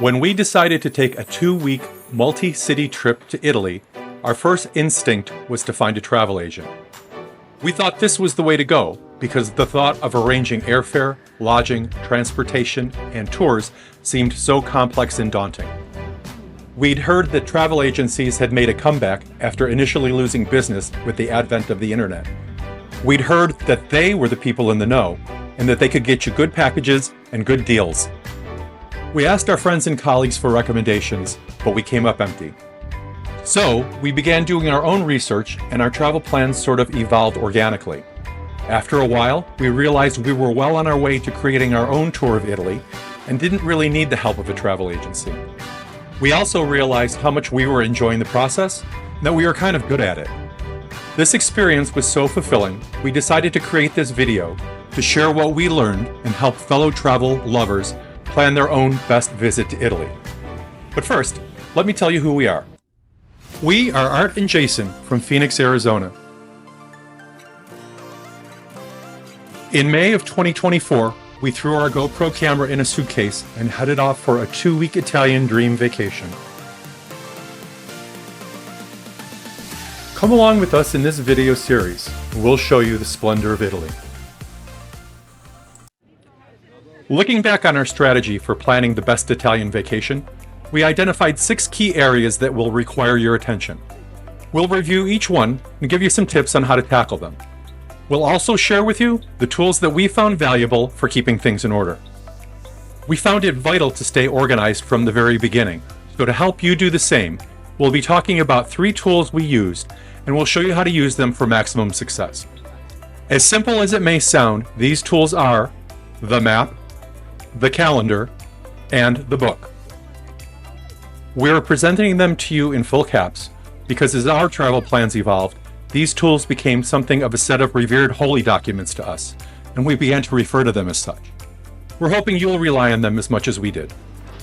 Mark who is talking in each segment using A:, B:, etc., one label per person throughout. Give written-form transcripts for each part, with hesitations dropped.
A: When we decided to take a 2-week multi-city trip to Italy, our first instinct was to find a travel agent. We thought this was the way to go because the thought of arranging airfare, lodging, transportation, and tours seemed so complex and daunting. We'd heard that travel agencies had made a comeback after initially losing business with the advent of the internet. We'd heard that they were the people in the know and that they could get you good packages and good deals. We asked our friends and colleagues for recommendations, but we came up empty. So we began doing our own research, and our travel plans sort of evolved organically. After a while, we realized we were well on our way to creating our own tour of Italy and didn't really need the help of a travel agency. We also realized how much we were enjoying the process and that we were kind of good at it. This experience was so fulfilling, we decided to create this video to share what we learned and help fellow travel lovers plan their own best visit to Italy. But first, let me tell you who we are. We are Art and Jason from Phoenix, Arizona. In May of 2024, we threw our GoPro camera in a suitcase and headed off for a 2-week Italian dream vacation. Come along with us in this video series, and we'll show you the splendor of Italy. Looking back on our strategy for planning the best Italian vacation, we identified 6 key areas that will require your attention. We'll review each one and give you some tips on how to tackle them. We'll also share with you the tools that we found valuable for keeping things in order. We found it vital to stay organized from the very beginning, so to help you do the same, we'll be talking about 3 tools we used, and we'll show you how to use them for maximum success. As simple as it may sound, these tools are the map, the calendar, and the book. We're presenting them to you in full caps because as our travel plans evolved, these tools became something of a set of revered holy documents to us, and we began to refer to them as such. We're hoping you'll rely on them as much as we did.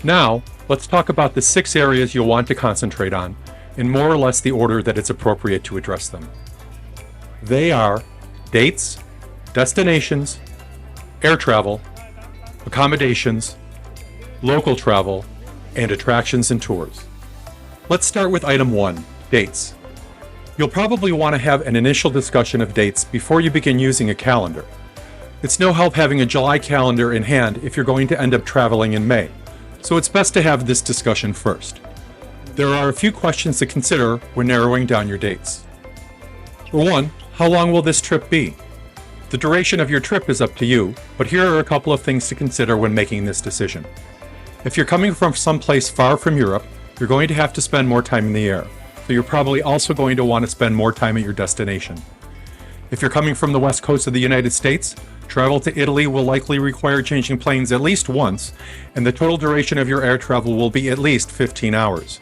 A: Now, let's talk about the 6 areas you'll want to concentrate on, in more or less the order that it's appropriate to address them. They are dates, destinations, air travel, accommodations, local travel, and attractions and tours. Let's start with item 1, dates. You'll probably want to have an initial discussion of dates before you begin using a calendar. It's no help having a July calendar in hand if you're going to end up traveling in May, so it's best to have this discussion first. There are a few questions to consider when narrowing down your dates. For one, how long will this trip be? The duration of your trip is up to you, but here are a couple of things to consider when making this decision. If you're coming from someplace far from Europe, you're going to have to spend more time in the air, so you're probably also going to want to spend more time at your destination. If you're coming from the west coast of the United States, travel to Italy will likely require changing planes at least once, and the total duration of your air travel will be at least 15 hours.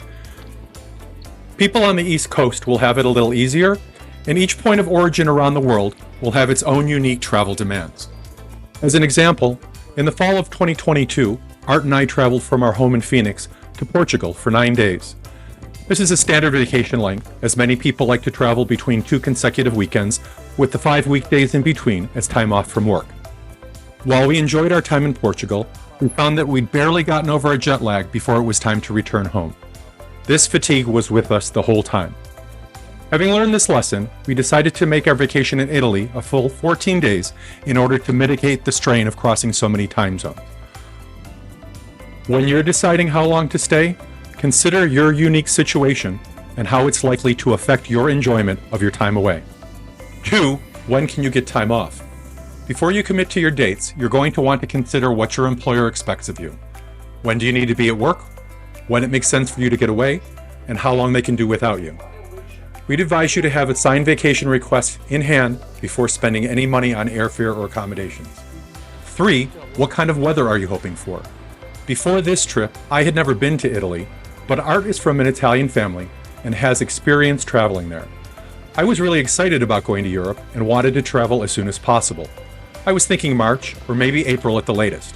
A: People on the East Coast will have it a little easier, and each point of origin around the world will have its own unique travel demands. As an example, in the fall of 2022, Art and I traveled from our home in Phoenix to Portugal for 9 days. This is a standard vacation length, as many people like to travel between 2 consecutive weekends, with the 5 weekdays in between as time off from work. While we enjoyed our time in Portugal, we found that we'd barely gotten over our jet lag before it was time to return home. This fatigue was with us the whole time. Having learned this lesson, we decided to make our vacation in Italy a full 14 days in order to mitigate the strain of crossing so many time zones. When you're deciding how long to stay, consider your unique situation and how it's likely to affect your enjoyment of your time away. 2, when can you get time off? Before you commit to your dates, you're going to want to consider what your employer expects of you. When do you need to be at work? When it makes sense for you to get away? And how long they can do without you. We'd advise you to have a signed vacation request in hand before spending any money on airfare or accommodations. 3, what kind of weather are you hoping for? Before this trip, I had never been to Italy, but Art is from an Italian family and has experience traveling there. I was really excited about going to Europe and wanted to travel as soon as possible. I was thinking March or maybe April at the latest.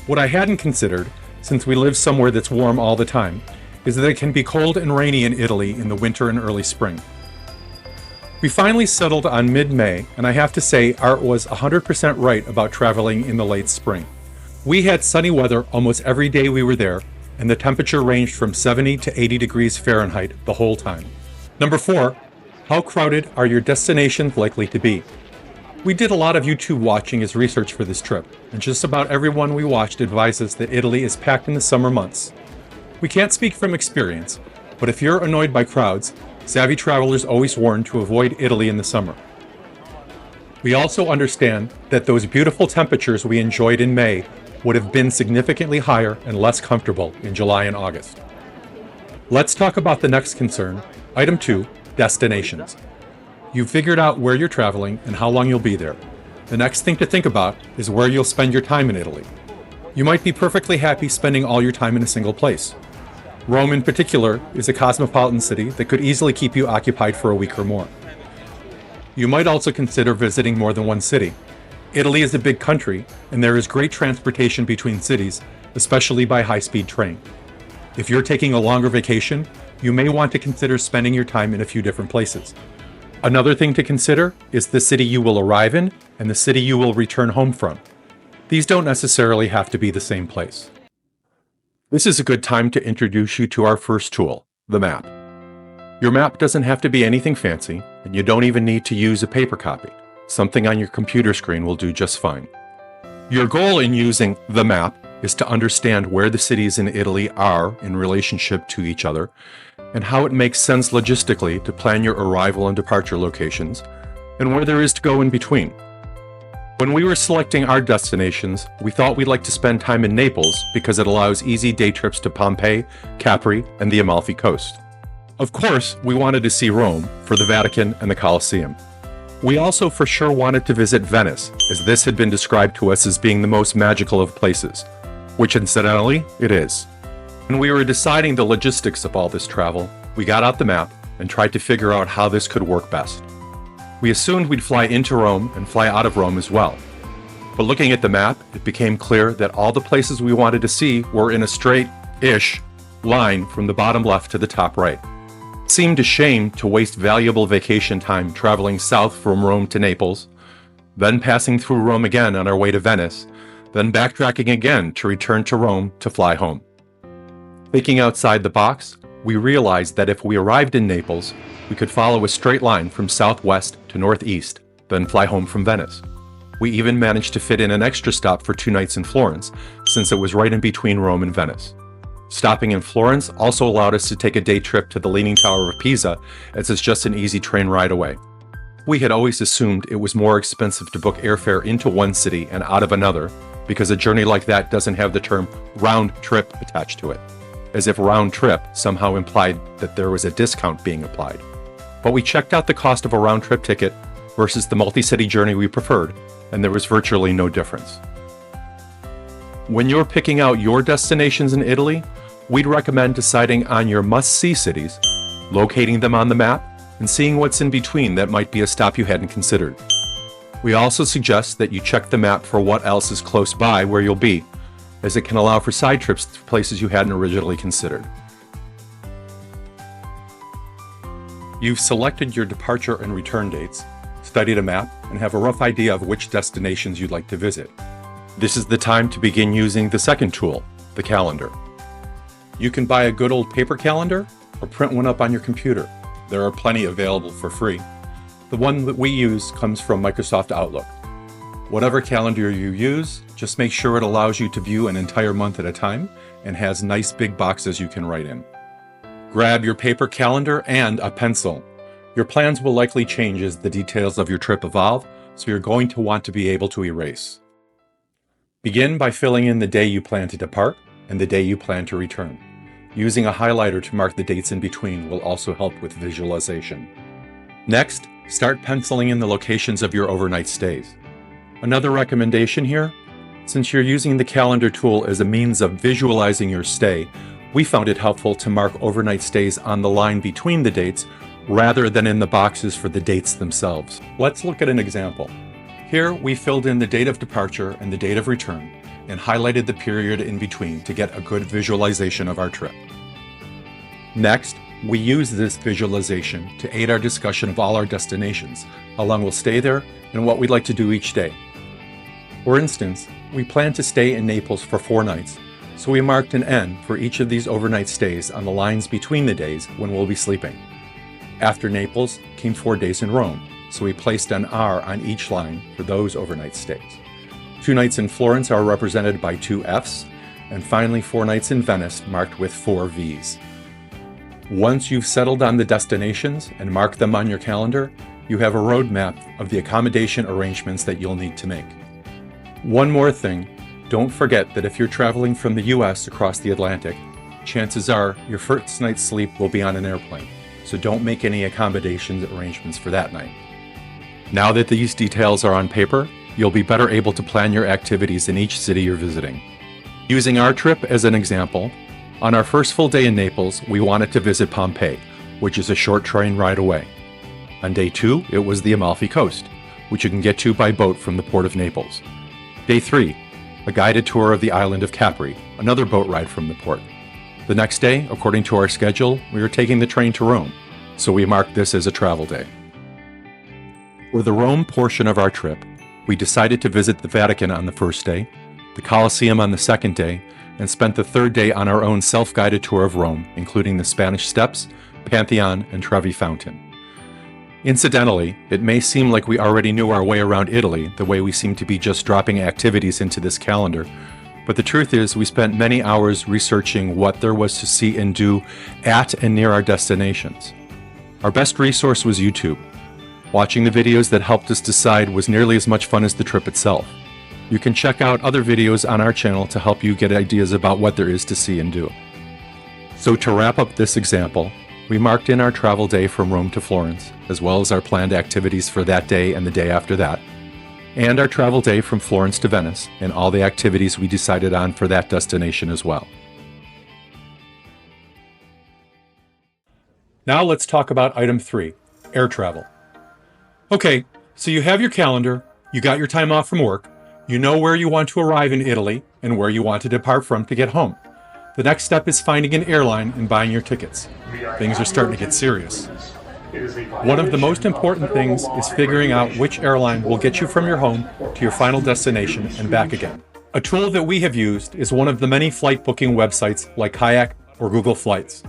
A: What I hadn't considered, since we live somewhere that's warm all the time, is that it can be cold and rainy in Italy in the winter and early spring. We finally settled on mid-May, and I have to say Art was 100% right about traveling in the late spring. We had sunny weather almost every day we were there, and the temperature ranged from 70 to 80 degrees Fahrenheit the whole time. Number 4, how crowded are your destinations likely to be? We did a lot of YouTube watching as research for this trip, and just about everyone we watched advises that Italy is packed in the summer months. We can't speak from experience, but if you're annoyed by crowds, savvy travelers always warn to avoid Italy in the summer. We also understand that those beautiful temperatures we enjoyed in May would have been significantly higher and less comfortable in July and August. Let's talk about the next concern, item 2, destinations. You've figured out where you're traveling and how long you'll be there. The next thing to think about is where you'll spend your time in Italy. You might be perfectly happy spending all your time in a single place. Rome in particular is a cosmopolitan city that could easily keep you occupied for a week or more. You might also consider visiting more than one city. Italy is a big country, and there is great transportation between cities, especially by high-speed train. If you're taking a longer vacation, you may want to consider spending your time in a few different places. Another thing to consider is the city you will arrive in and the city you will return home from. These don't necessarily have to be the same place. This is a good time to introduce you to our first tool, the map. Your map doesn't have to be anything fancy, and you don't even need to use a paper copy. Something on your computer screen will do just fine. Your goal in using the map is to understand where the cities in Italy are in relationship to each other, and how it makes sense logistically to plan your arrival and departure locations, and where there is to go in between. When we were selecting our destinations, we thought we'd like to spend time in Naples because it allows easy day trips to Pompeii, Capri, and the Amalfi Coast. Of course, we wanted to see Rome for the Vatican and the Colosseum. We also for sure wanted to visit Venice, as this had been described to us as being the most magical of places, which incidentally, it is. When we were deciding the logistics of all this travel, we got out the map and tried to figure out how this could work best. We assumed we'd fly into Rome and fly out of Rome as well. But looking at the map, it became clear that all the places we wanted to see were in a straight-ish line from the bottom left to the top right. It seemed a shame to waste valuable vacation time traveling south from Rome to Naples, then passing through Rome again on our way to Venice, then backtracking again to return to Rome to fly home. Thinking outside the box, we realized that if we arrived in Naples, we could follow a straight line from southwest to northeast, then fly home from Venice. We even managed to fit in an extra stop for 2 nights in Florence, since it was right in between Rome and Venice. Stopping in Florence also allowed us to take a day trip to the Leaning Tower of Pisa, as it's just an easy train ride away. We had always assumed it was more expensive to book airfare into one city and out of another, because a journey like that doesn't have the term round trip attached to it, as if round trip somehow implied that there was a discount being applied. But we checked out the cost of a round trip ticket versus the multi-city journey we preferred, and there was virtually no difference. When you're picking out your destinations in Italy, we'd recommend deciding on your must-see cities, locating them on the map, and seeing what's in between that might be a stop you hadn't considered. We also suggest that you check the map for what else is close by where you'll be, as it can allow for side trips to places you hadn't originally considered. You've selected your departure and return dates, studied a map, and have a rough idea of which destinations you'd like to visit. This is the time to begin using the second tool, the calendar. You can buy a good old paper calendar or print one up on your computer. There are plenty available for free. The one that we use comes from Microsoft Outlook. Whatever calendar you use, just make sure it allows you to view an entire month at a time and has nice big boxes you can write in. Grab your paper calendar and a pencil. Your plans will likely change as the details of your trip evolve, so you're going to want to be able to erase. Begin by filling in the day you plan to depart and the day you plan to return. Using a highlighter to mark the dates in between will also help with visualization. Next, start penciling in the locations of your overnight stays. Another recommendation here, since you're using the calendar tool as a means of visualizing your stay, we found it helpful to mark overnight stays on the line between the dates rather than in the boxes for the dates themselves. Let's look at an example. Here we filled in the date of departure and the date of return and highlighted the period in between to get a good visualization of our trip. Next, we use this visualization to aid our discussion of all our destinations, how long we'll stay there, and what we'd like to do each day. For instance, we plan to stay in Naples for 4 nights, so we marked an N for each of these overnight stays on the lines between the days when we'll be sleeping. After Naples came 4 days in Rome, so we placed an R on each line for those overnight stays. 2 nights in Florence are represented by 2 Fs, and finally 4 nights in Venice marked with 4 Vs. Once you've settled on the destinations and marked them on your calendar, you have a roadmap of the accommodation arrangements that you'll need to make. One more thing, don't forget that if you're traveling from the US across the Atlantic, chances are your first night's sleep will be on an airplane, so don't make any accommodations arrangements for that night. Now that these details are on paper, you'll be better able to plan your activities in each city you're visiting. Using our trip as an example, on our first full day in Naples, we wanted to visit Pompeii, which is a short train ride away. On day 2, it was the Amalfi Coast, which you can get to by boat from the port of Naples. Day 3, a guided tour of the island of Capri, another boat ride from the port. The next day, according to our schedule, we were taking the train to Rome, so we marked this as a travel day. For the Rome portion of our trip, we decided to visit the Vatican on the first day, the Colosseum on the second day, and spent the third day on our own self-guided tour of Rome, including the Spanish Steps, Pantheon, and Trevi Fountain. Incidentally, it may seem like we already knew our way around Italy, the way we seem to be just dropping activities into this calendar, but the truth is we spent many hours researching what there was to see and do at and near our destinations. Our best resource was YouTube. Watching the videos that helped us decide was nearly as much fun as the trip itself. You can check out other videos on our channel to help you get ideas about what there is to see and do. So to wrap up this example, we marked in our travel day from Rome to Florence, as well as our planned activities for that day and the day after that, and our travel day from Florence to Venice, and all the activities we decided on for that destination as well. Now let's talk about item 3, air travel. Okay, so you have your calendar, you got your time off from work, you know where you want to arrive in Italy and where you want to depart from to get home. The next step is finding an airline and buying your tickets. Things are starting to get serious. One of the most important things is figuring out which airline will get you from your home to your final destination and back again. A tool that we have used is one of the many flight booking websites like Kayak or Google Flights.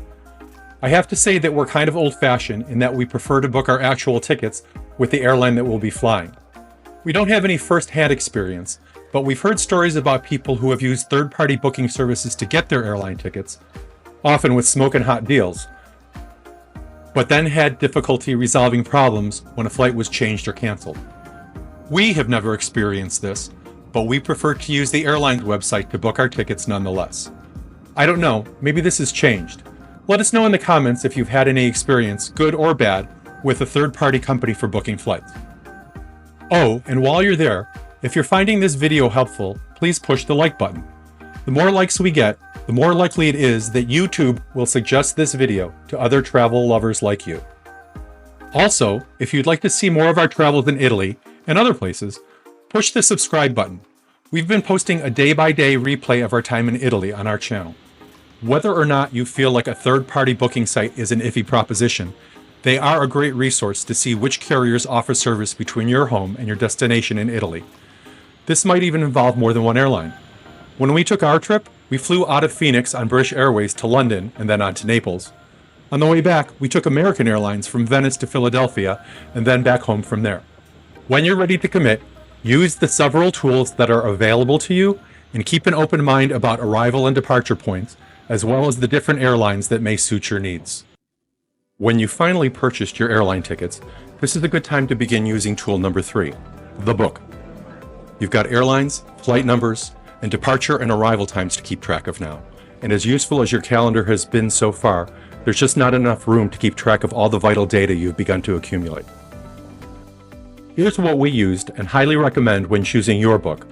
A: I have to say that we're kind of old-fashioned in that we prefer to book our actual tickets with the airline that we'll be flying. We don't have any first-hand experience, but we've heard stories about people who have used third-party booking services to get their airline tickets, often with smoking hot deals, but then had difficulty resolving problems when a flight was changed or canceled. We have never experienced this, but we prefer to use the airline's website to book our tickets nonetheless. I don't know, maybe this has changed. Let us know in the comments if you've had any experience, good or bad, with a third-party company for booking flights. Oh, and while you're there, if you're finding this video helpful, please push the like button. The more likes we get, the more likely it is that YouTube will suggest this video to other travel lovers like you. Also, if you'd like to see more of our travels in Italy and other places, push the subscribe button. We've been posting a day-by-day replay of our time in Italy on our channel. Whether or not you feel like a third-party booking site is an iffy proposition, they are a great resource to see which carriers offer service between your home and your destination in Italy. This might even involve more than one airline. When we took our trip, we flew out of Phoenix on British Airways to London and then on to Naples. On the way back, we took American Airlines from Venice to Philadelphia and then back home from there. When you're ready to commit, use the several tools that are available to you and keep an open mind about arrival and departure points, as well as the different airlines that may suit your needs. When you finally purchased your airline tickets, this is a good time to begin using tool number 3, the book. You've got airlines, flight numbers, and departure and arrival times to keep track of now. And as useful as your calendar has been so far, there's just not enough room to keep track of all the vital data you've begun to accumulate. Here's what we used and highly recommend when choosing your book.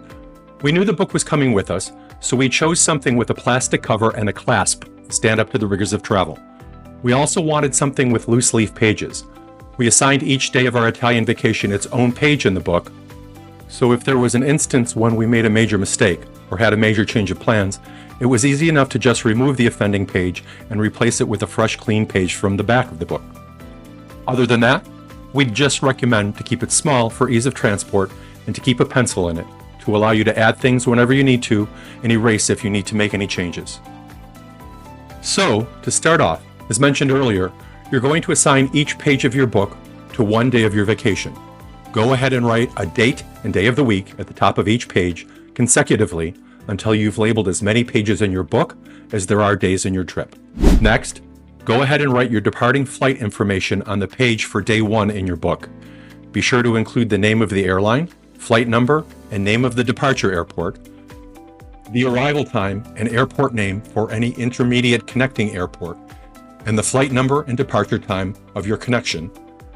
A: We knew the book was coming with us, so we chose something with a plastic cover and a clasp to stand up to the rigors of travel. We also wanted something with loose leaf pages. We assigned each day of our Italian vacation its own page in the book, so if there was an instance when we made a major mistake or had a major change of plans, it was easy enough to just remove the offending page and replace it with a fresh, clean page from the back of the book. Other than that, we'd just recommend to keep it small for ease of transport and to keep a pencil in it, to allow you to add things whenever you need to and erase if you need to make any changes. So, to start off, as mentioned earlier, you're going to assign each page of your book to one day of your vacation. Go ahead and write a date and day of the week at the top of each page consecutively until you've labeled as many pages in your book as there are days in your trip. Next, go ahead and write your departing flight information on the page for day 1 in your book. Be sure to include the name of the airline, flight number, and name of the departure airport, the arrival time and airport name for any intermediate connecting airport, and the flight number and departure time of your connection,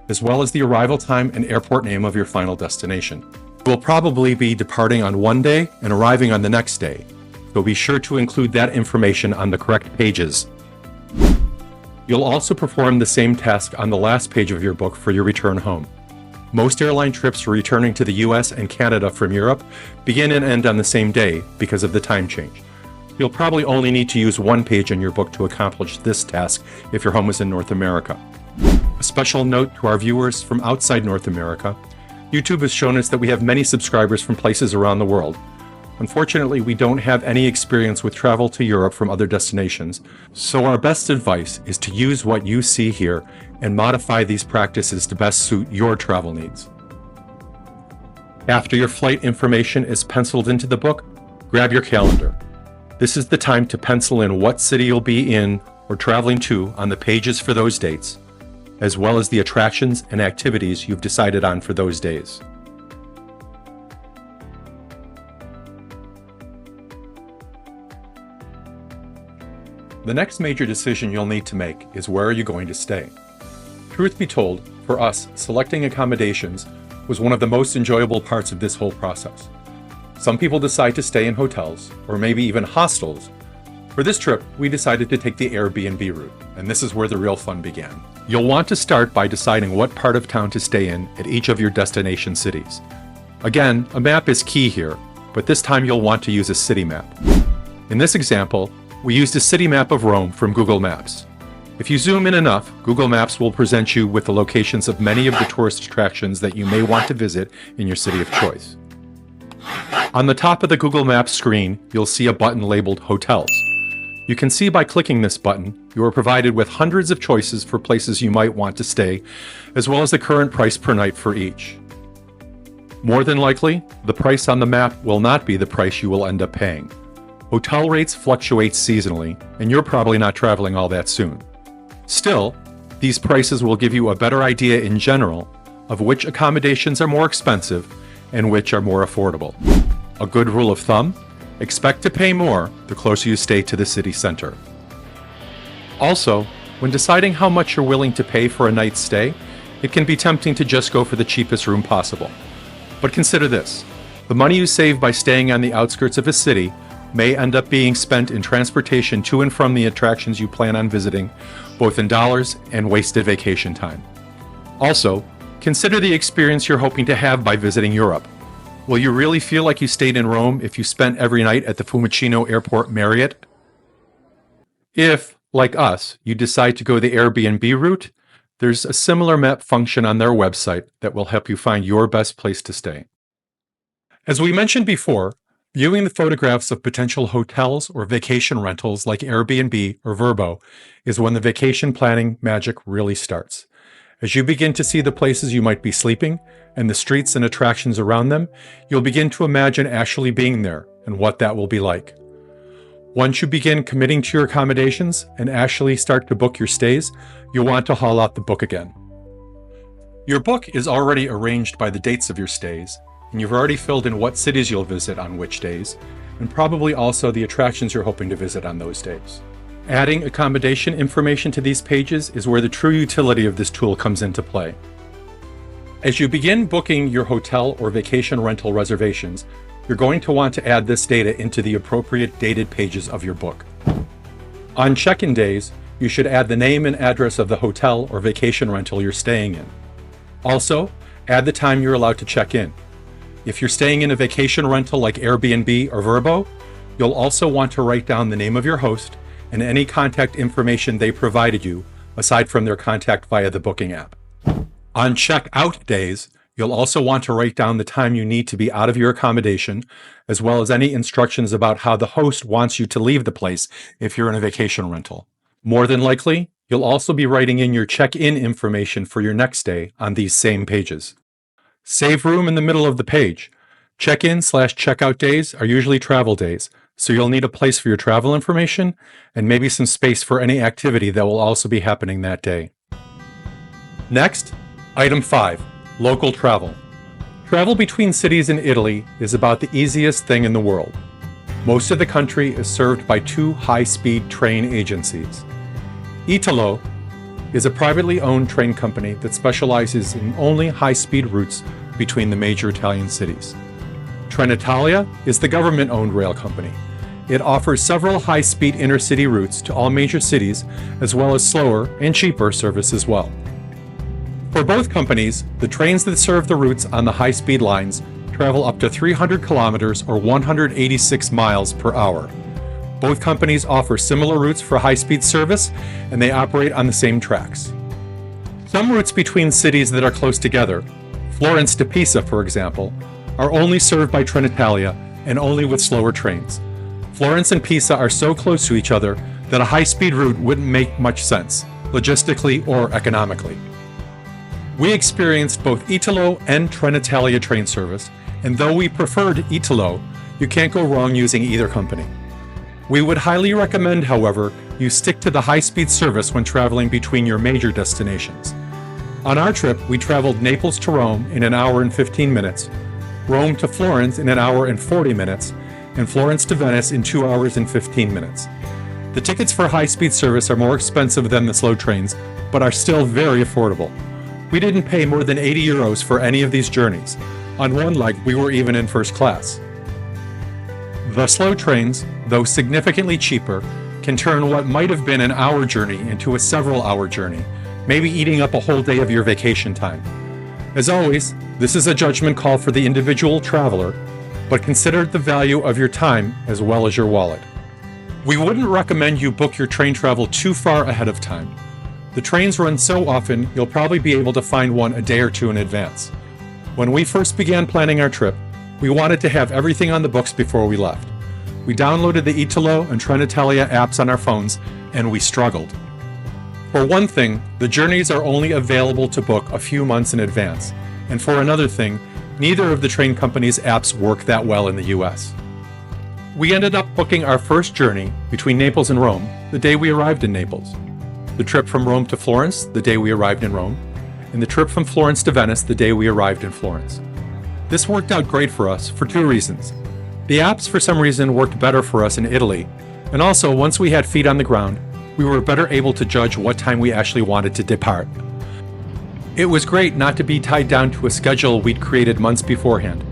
A: as well as the arrival time and airport name of your final destination. You will probably be departing on one day and arriving on the next day, so be sure to include that information on the correct pages. You'll also perform the same task on the last page of your book for your return home. Most airline trips returning to the US and Canada from Europe begin and end on the same day because of the time change. You'll probably only need to use one page in your book to accomplish this task if your home is in North America. A special note to our viewers from outside North America, YouTube has shown us that we have many subscribers from places around the world. Unfortunately, we don't have any experience with travel to Europe from other destinations, so our best advice is to use what you see here and modify these practices to best suit your travel needs. After your flight information is penciled into the book, grab your calendar. This is the time to pencil in what city you'll be in or traveling to on the pages for those dates, as well as the attractions and activities you've decided on for those days. The next major decision you'll need to make is where are you going to stay? Truth be told, for us, selecting accommodations was one of the most enjoyable parts of this whole process. Some people decide to stay in hotels, or maybe even hostels. For this trip, we decided to take the Airbnb route, and this is where the real fun began. You'll want to start by deciding what part of town to stay in at each of your destination cities. Again, a map is key here, but this time you'll want to use a city map. In this example, we used a city map of Rome from Google Maps. If you zoom in enough, Google Maps will present you with the locations of many of the tourist attractions that you may want to visit in your city of choice. On the top of the Google Maps screen, you'll see a button labeled Hotels. You can see by clicking this button, you are provided with hundreds of choices for places you might want to stay, as well as the current price per night for each. More than likely, the price on the map will not be the price you will end up paying. Hotel rates fluctuate seasonally, and you're probably not traveling all that soon. Still, these prices will give you a better idea in general of which accommodations are more expensive and which are more affordable. A good rule of thumb: expect to pay more the closer you stay to the city center. Also, when deciding how much you're willing to pay for a night's stay, it can be tempting to just go for the cheapest room possible. But consider this: the money you save by staying on the outskirts of a city may end up being spent in transportation to and from the attractions you plan on visiting, both in dollars and wasted vacation time. Also, consider the experience you're hoping to have by visiting Europe. Will you really feel like you stayed in Rome if you spent every night at the Fiumicino Airport Marriott? If, like us, you decide to go the Airbnb route, there's a similar map function on their website that will help you find your best place to stay. As we mentioned before, viewing the photographs of potential hotels or vacation rentals like Airbnb or Vrbo is when the vacation planning magic really starts. As you begin to see the places you might be sleeping and the streets and attractions around them, you'll begin to imagine actually being there and what that will be like. Once you begin committing to your accommodations and actually start to book your stays, you'll want to haul out the book again. Your book is already arranged by the dates of your stays, and you've already filled in what cities you'll visit on which days, and probably also the attractions you're hoping to visit on those days. Adding accommodation information to these pages is where the true utility of this tool comes into play. As you begin booking your hotel or vacation rental reservations, you're going to want to add this data into the appropriate dated pages of your book. On check-in days, you should add the name and address of the hotel or vacation rental you're staying in. Also, add the time you're allowed to check in. If you're staying in a vacation rental like Airbnb or Vrbo, you'll also want to write down the name of your host and any contact information they provided you, aside from their contact via the booking app. On check-out days, You'll also want to write down the time you need to be out of your accommodation, as well as any instructions about how the host wants you to leave the place if you're in a vacation rental. More than likely, you'll also be writing in your check-in information for your next stay on these same pages. Save room in the middle of the page. Check-in/checkout days are usually travel days, so you'll need a place for your travel information and maybe some space for any activity that will also be happening that day. Next, item 5. Local travel. Travel between cities in Italy is about the easiest thing in the world. Most of the country is served by 2 high-speed train agencies. Italo is a privately owned train company that specializes in only high-speed routes between the major Italian cities. Trenitalia is the government-owned rail company. It offers several high-speed intercity routes to all major cities, as well as slower and cheaper service as well. For both companies, the trains that serve the routes on the high-speed lines travel up to 300 kilometers or 186 miles per hour. Both companies offer similar routes for high-speed service, and they operate on the same tracks. Some routes between cities that are close together, Florence to Pisa, for example, are only served by Trenitalia and only with slower trains. Florence and Pisa are so close to each other that a high-speed route wouldn't make much sense, logistically or economically. We experienced both Italo and Trenitalia train service, and though we preferred Italo, you can't go wrong using either company. We would highly recommend, however, you stick to the high-speed service when traveling between your major destinations. On our trip, we traveled Naples to Rome in 1 hour and 15 minutes, Rome to Florence in 1 hour and 40 minutes, and Florence to Venice in 2 hours and 15 minutes. The tickets for high-speed service are more expensive than the slow trains, but are still very affordable. We didn't pay more than 80 euros for any of these journeys. On one leg, we were even in first class. The slow trains, though significantly cheaper, can turn what might have been an hour journey into a several-hour journey, maybe eating up a whole day of your vacation time. As always, this is a judgment call for the individual traveler, but consider the value of your time as well as your wallet. We wouldn't recommend you book your train travel too far ahead of time. The trains run so often, you'll probably be able to find one a day or two in advance. When we first began planning our trip, we wanted to have everything on the books before we left. We downloaded the Italo and Trenitalia apps on our phones, and we struggled. For one thing, the journeys are only available to book a few months in advance, and for another thing, neither of the train companies' apps work that well in the US. We ended up booking our first journey between Naples and Rome the day we arrived in Naples, the trip from Rome to Florence the day we arrived in Rome, and the trip from Florence to Venice the day we arrived in Florence. This worked out great for us for 2 reasons. The apps for some reason worked better for us in Italy, and also once we had feet on the ground, we were better able to judge what time we actually wanted to depart. It was great not to be tied down to a schedule we'd created months beforehand,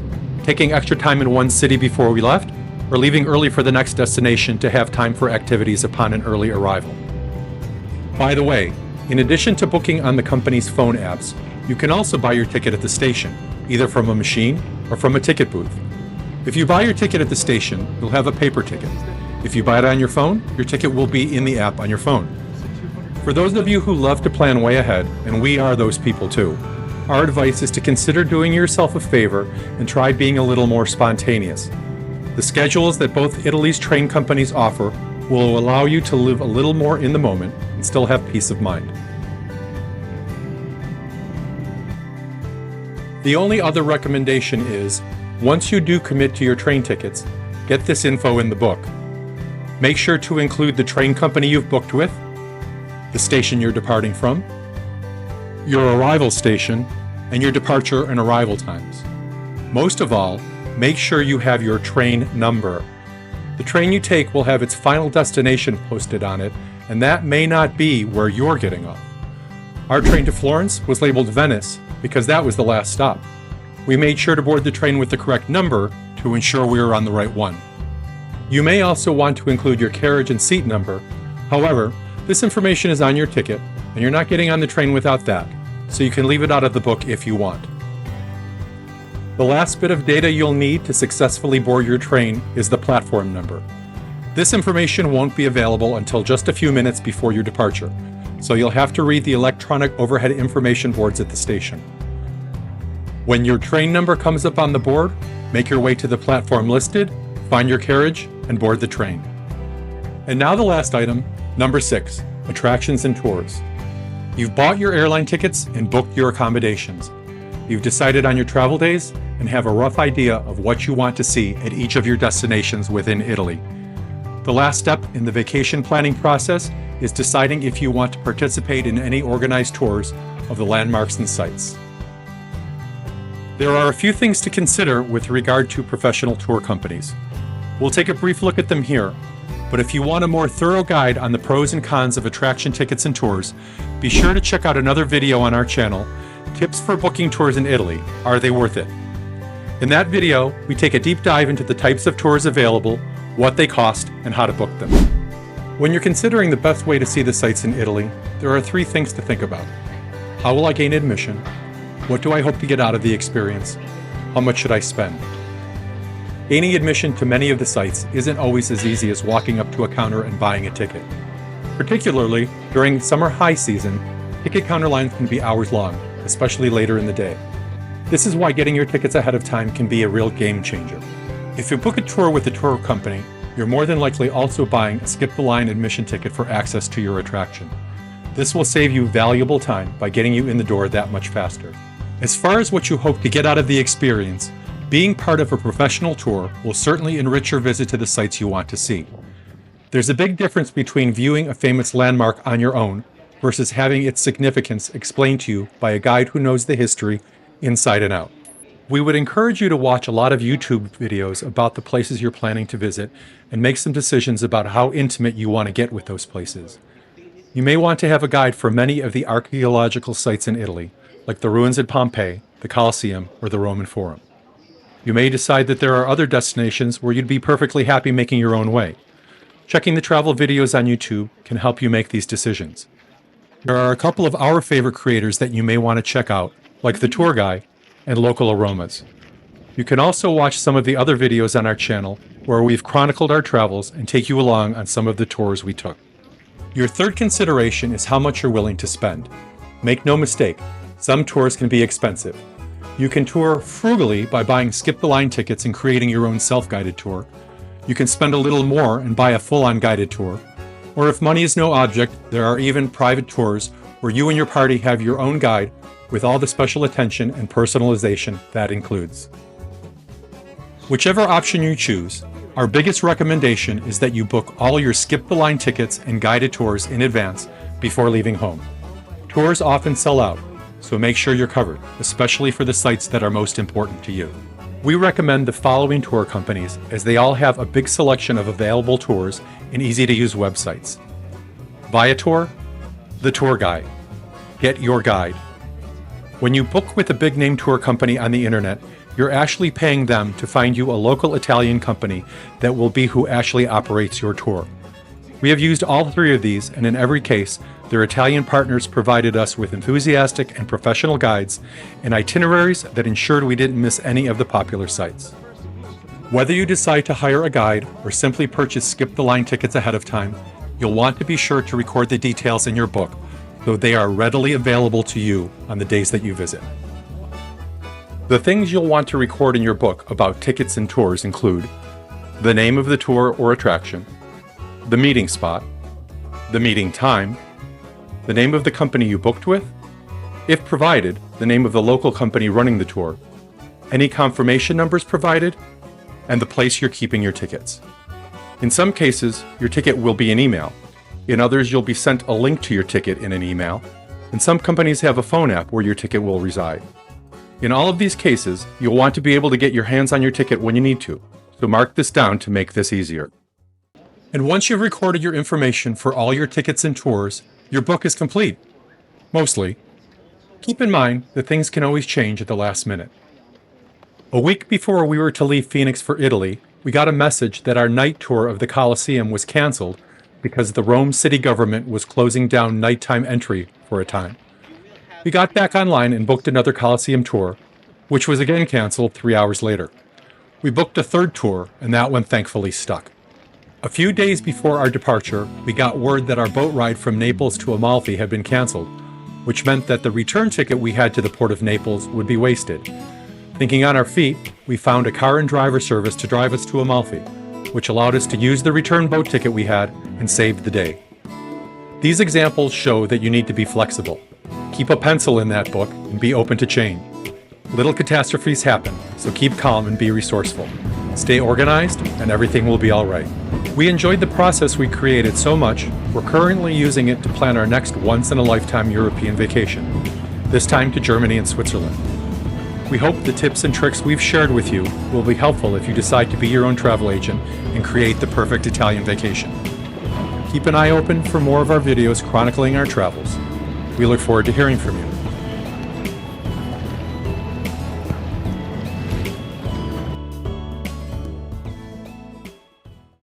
A: taking extra time in one city before we left, or leaving early for the next destination to have time for activities upon an early arrival. By the way, in addition to booking on the company's phone apps, you can also buy your ticket at the station, either from a machine or from a ticket booth. If you buy your ticket at the station, you'll have a paper ticket. If you buy it on your phone, your ticket will be in the app on your phone. For those of you who love to plan way ahead, and we are those people too, our advice is to consider doing yourself a favor and try being a little more spontaneous. The schedules that both Italy's train companies offer will allow you to live a little more in the moment and still have peace of mind. The only other recommendation is, once you do commit to your train tickets, get this info in the book. Make sure to include the train company you've booked with, the station you're departing from, your arrival station, and your departure and arrival times. Most of all, make sure you have your train number. The train you take will have its final destination posted on it, and that may not be where you're getting off. Our train to Florence was labeled Venice because that was the last stop. We made sure to board the train with the correct number to ensure we were on the right one. You may also want to include your carriage and seat number. However, this information is on your ticket, and you're not getting on the train without that, so you can leave it out of the book if you want. The last bit of data you'll need to successfully board your train is the platform number. This information won't be available until just a few minutes before your departure, so you'll have to read the electronic overhead information boards at the station. When your train number comes up on the board, make your way to the platform listed, find your carriage, and board the train. And now the last item, number 6, attractions and tours. You've bought your airline tickets and booked your accommodations. You've decided on your travel days and have a rough idea of what you want to see at each of your destinations within Italy. The last step in the vacation planning process is deciding if you want to participate in any organized tours of the landmarks and sites. There are a few things to consider with regard to professional tour companies. We'll take a brief look at them here, but if you want a more thorough guide on the pros and cons of attraction tickets and tours, be sure to check out another video on our channel, Tips for Booking Tours in Italy, Are They Worth It? In that video, we take a deep dive into the types of tours available, what they cost, and how to book them. When you're considering the best way to see the sights in Italy, there are 3 things to think about. How will I gain admission? What do I hope to get out of the experience? How much should I spend? Gaining admission to many of the sites isn't always as easy as walking up to a counter and buying a ticket. Particularly during summer high season, ticket counter lines can be hours long, especially later in the day. This is why getting your tickets ahead of time can be a real game changer. If you book a tour with a tour company, you're more than likely also buying a skip-the-line admission ticket for access to your attraction. This will save you valuable time by getting you in the door that much faster. As far as what you hope to get out of the experience, being part of a professional tour will certainly enrich your visit to the sites you want to see. There's a big difference between viewing a famous landmark on your own versus having its significance explained to you by a guide who knows the history inside and out. We would encourage you to watch a lot of YouTube videos about the places you're planning to visit and make some decisions about how intimate you want to get with those places. You may want to have a guide for many of the archaeological sites in Italy, like the ruins at Pompeii, the Colosseum, or the Roman Forum. You may decide that there are other destinations where you'd be perfectly happy making your own way. Checking the travel videos on YouTube can help you make these decisions. There are a couple of our favorite creators that you may want to check out, like The Tour Guy and Local Aromas. You can also watch some of the other videos on our channel where we've chronicled our travels and take you along on some of the tours we took. Your third consideration is how much you're willing to spend. Make no mistake, some tours can be expensive. You can tour frugally by buying skip-the-line tickets and creating your own self-guided tour. You can spend a little more and buy a full-on guided tour. Or if money is no object, there are even private tours where you and your party have your own guide with all the special attention and personalization that includes. Whichever option you choose, our biggest recommendation is that you book all your skip-the-line tickets and guided tours in advance before leaving home. Tours often sell out, so make sure you're covered, especially for the sites that are most important to you. We recommend the following tour companies as they all have a big selection of available tours and easy-to-use websites. Viator, The Tour Guy, Get Your Guide. When you book with a big-name tour company on the internet, you're actually paying them to find you a local Italian company that will be who actually operates your tour. We have used all 3 of these, and in every case, their Italian partners provided us with enthusiastic and professional guides and itineraries that ensured we didn't miss any of the popular sites. Whether you decide to hire a guide or simply purchase skip-the-line tickets ahead of time, you'll want to be sure to record the details in your book so they are readily available to you on the days that you visit. The things you'll want to record in your book about tickets and tours include the name of the tour or attraction, the meeting spot, the meeting time, the name of the company you booked with, if provided, the name of the local company running the tour, any confirmation numbers provided, and the place you're keeping your tickets. In some cases, your ticket will be an email. In others, you'll be sent a link to your ticket in an email, and some companies have a phone app where your ticket will reside. In all of these cases, you'll want to be able to get your hands on your ticket when you need to, so mark this down to make this easier. And once you've recorded your information for all your tickets and tours, your book is complete. Mostly. Keep in mind that things can always change at the last minute. A week before we were to leave Phoenix for Italy, we got a message that our night tour of the Colosseum was canceled because the Rome city government was closing down nighttime entry for a time. We got back online and booked another Colosseum tour, which was again canceled 3 hours later. We booked a third tour, and that one thankfully stuck. A few days before our departure, we got word that our boat ride from Naples to Amalfi had been canceled, which meant that the return ticket we had to the port of Naples would be wasted. Thinking on our feet, we found a car and driver service to drive us to Amalfi, which allowed us to use the return boat ticket we had and saved the day. These examples show that you need to be flexible. Keep a pencil in that book and be open to change. Little catastrophes happen, so keep calm and be resourceful. Stay organized, and everything will be all right. We enjoyed the process we created so much, we're currently using it to plan our next once-in-a-lifetime European vacation, this time to Germany and Switzerland. We hope the tips and tricks we've shared with you will be helpful if you decide to be your own travel agent and create the perfect Italian vacation. Keep an eye open for more of our videos chronicling our travels. We look forward to hearing from you.